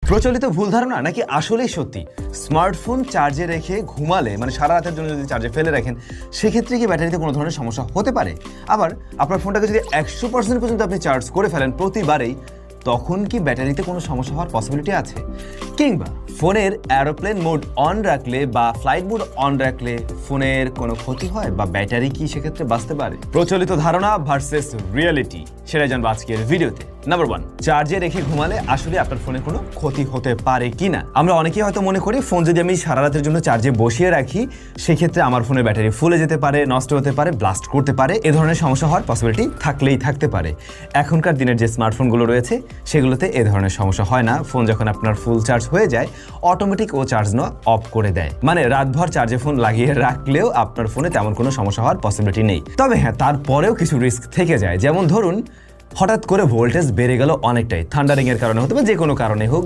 প্রচলিত ভুল ধারণা নাকি আসলেই সত্যি স্মার্টফোন চার্জে রেখে ঘুমালে মানে সারা রাতের জন্য যদি চার্জে ফেলে রাখেন সেক্ষেত্রে কি ব্যাটারিতে কোনো ধরনের সমস্যা হতে পারে? আবার আপনার ফোনটাকে যদি 100% পর্যন্ত আপনি চার্জ করে ফেলেন প্রতিবারেই, তখন কি ব্যাটারিতে কোনো সমস্যা হওয়ার পসিবিলিটি আছে? কিংবা ফোনের এরোপ্লেন মোড অন রাখলে বা ফ্লাইট মোড অন রাখলে ফোনের কোনো ক্ষতি হয় বা ব্যাটারি কি সেক্ষেত্রে বাঁচতে পারে? প্রচলিত ধারণা ভার্সেস রিয়েলিটি সেটাই জানবো আজকের ভিডিওতে। নাম্বার 1, চার্জে রেখে ঘুমালে আসলে আপনার ফোনে কোনো ক্ষতি হতে পারে কিনা। আমরা অনেকেই হয়তো মনে করি ফোন যদি আমি সারা রাতের জন্য চার্জে বসিয়ে রাখি সেক্ষেত্রে আমার ফোনের ব্যাটারি ফুলে যেতে পারে, নষ্ট হতে পারে, ব্লাস্ট করতে পারে, এ ধরনের সমস্যা হওয়ার পসিবিলিটি থাকলেই থাকতে পারে। এখনকার দিনের যে স্মার্টফোনগুলো রয়েছে সেগুলোতে এ ধরনের সমস্যা হয় না। ফোন যখন আপনার ফুল চার্জ হয়ে যায় অটোমেটিক ও চার্জ নেওয়া অফ করে দেয়, মানে রাতভর চার্জে ফোন লাগিয়ে রাখলেও আপনার ফোনে তেমন কোনো সমস্যা হওয়ার পসিবিলিটি নেই। তবে হ্যাঁ, তারপরেও কিছু রিস্ক থেকে যায়। যেমন ধরুন হঠাৎ করে ভোল্টেজ বেড়ে গেল অনেকটাই, থান্ডারিং এর কারণে হতে পারে, যে কোনো কারণে হোক